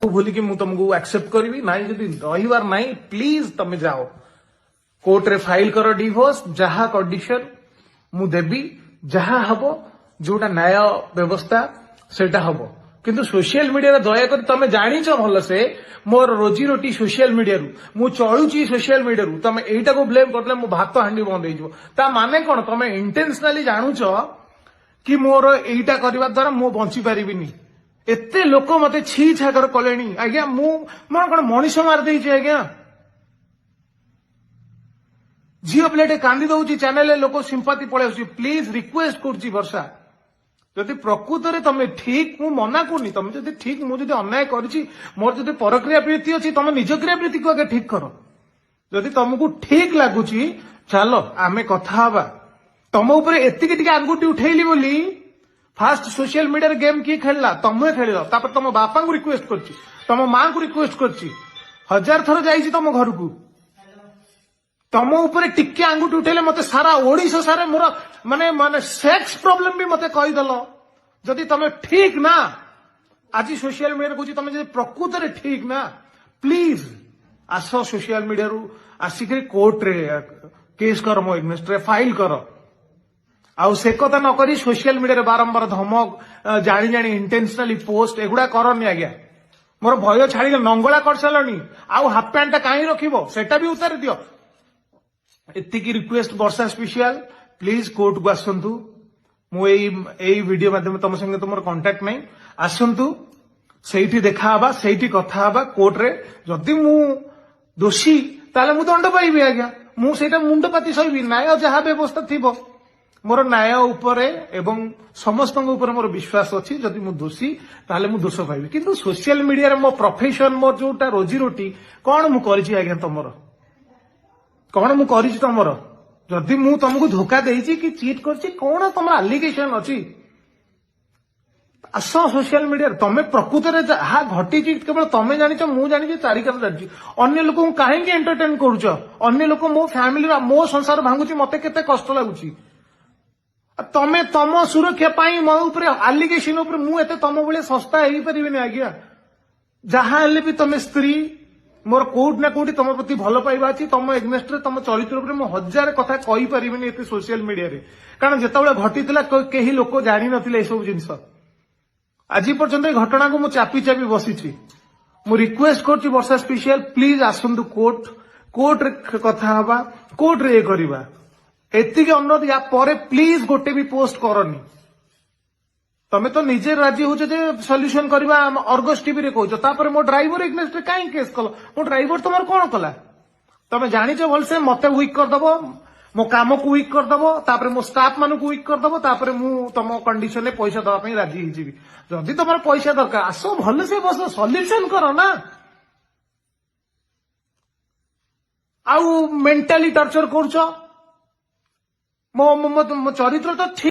बोली कि मु तुमको एक्सेप्ट करी ना जदि रहीबार नहीं प्लीज तमे जाओ कोर्ट रे फाइल करो डिवोर्स जहा कंडीशन मु देबी जहा हबो जोटा न्याय व्यवस्था सेटा हबो किंतु सोशल मीडिया दया कर तमे जानिच भल से मोर रोजी रोटी सोशल मीडिया मु चलुची सोशल मीडिया तमे एटा को ब्लेम करले मो भात हांडी बंद हो ता माने कोन तमे इंटेंशनली जानुच कि मोर एटा करबा द्वारा मु बंची पारिबिनी एते लोक मते छी छाकर कलेनी आज्ञा मु मोर कोन मनीष मार देछि आज्ञा झील पिलाटे कांदी दउची चैनल लोक सिंपाती पळे आसी प्लीज रिक्वेस्ट करछि वर्षा जदि प्रकृत रे तमे ठीक मु मना करनी तमे जदि ठीक मु जदि अन्याय करछि मोर जदि परक्रिया प्रीति अछि तमे निज क्रिया प्रीति को आगे ठीक करो जदि तुमको ठीक लागुची चलो आमे कथा हबा तम ऊपर एतिके टिके आंगुठी उठैली बोली फास्ट सोशल मीडिया रे गेम की खेलला तमे खेलिलो तापर तम बापा को रिक्वेस्ट करछि तम मां को रिक्वेस्ट करछि 1000 थर जाईछि तम घर को तम ऊपर टिके आंगुठी उठेले मते सारा ओडिशा सारे मोर माने माने सेक्स प्रॉब्लम भी मते कहि दलो जदि तमे ठीक ना आज सोशल मीडिया रे कहछि तमे जदि प्रकृत रे ठीक ना प्लीज आसो सोशल मीडिया रु आसिक कोर्ट रे केस कर मो एगेंस्ट रे फाइल कर आउ से कथा न करी सोशल मीडिया रे बारंबार धमक जानी जानी इंटेंशनली पोस्ट एगुडा करनी आज्ञा मोर भय छाड़ी नंगला कर सारणी आउ हाफ पैंट कहीं रखिबो सेटा भी उतार दियो एतिकी रिक्वेस्ट वर्षा स्पेशल प्लीज कोर्ट को आसंतु मु एई वीडियो माध्यम तुम संगे तुम कांटेक्ट नहीं आसंतु सेठी देखा हबा सेठी कथा हबा कोर्ट रे जदि मु दोषी ताले मु दंड पाइबी आज्ञा मु सेटा मुंड पाती सहिबी न्याय जहा व्यवस्था थिबो मोर न्याय उपरे एवं समस्त ऊपर मोर विश्वास अच्छी जदि मु दोषी ताले मु दोष पाइबी किंतु सोशल मीडिया रे मो प्रोफेशन मोर जोटा रोजी रोटी कौन मु करिछि आज्ञा तमरो कौन मु करिछि तमरो जदि मु तुमको धोखा देछि कि चीट करछि कौन तमर एलिगेशन अछि आस सोशल मीडिया तमे प्रकृत रे हा घटी केवल तमे जानिछ मु जानिछि तारिका जानिछि अन्य लोक को काहे एंटरटेन करूछ अन्य लोक मो फैमिली मो संसार भांगुछि मते केते कष्ट लागुछि तमे तम सुरक्षा पाई मो ऊपर एलिगेशन ऊपर मु एते तम बळे सस्ता हेई परिबिनी आज्ञा जहां हेले भी तमे स्त्री मोर कोड ना कोडी तम प्रति भल पाइबा अछि तम एगनेस्ट रे तम चरित्र ऊपर मु हजार कथा कहि परिबिनी एते सोशल मीडिया रे कारण जेतबळे घटितला केही लोक जानि नथिले ए सब जिंस आज पर्यंत घटना को मु चापी चापी बसीछि मु रिक्वेस्ट करछि वर्षा स्पेशल प्लीज आसंतु कोर्ट रे कथा हबा कोर्ट रे करबा एतिके अनुरोध या परे प्लीज गोटे भी पोस्ट करनी तमे तो निजे राजी हो जे सॉल्यूशन करबा अर्गस टीवी रे कहजो तापर मो ड्राइवर एगनेस्ट काई केस कल मो ड्राइवर तमर कोन कला तमे जानि छ भलसे मते वीक कर दबो मो काम को वीक कर दबो तापर मो स्टाफ मानु को वीक कर दबो तापर मु तम कंडीशन में पैसा दबा पई राजी हो जिवि जदी तमर पैसा दरकार आसो भलसे बस सॉल्यूशन करो ना आउ मेंटली टॉर्चर करछो मो चरित्र तो ठीक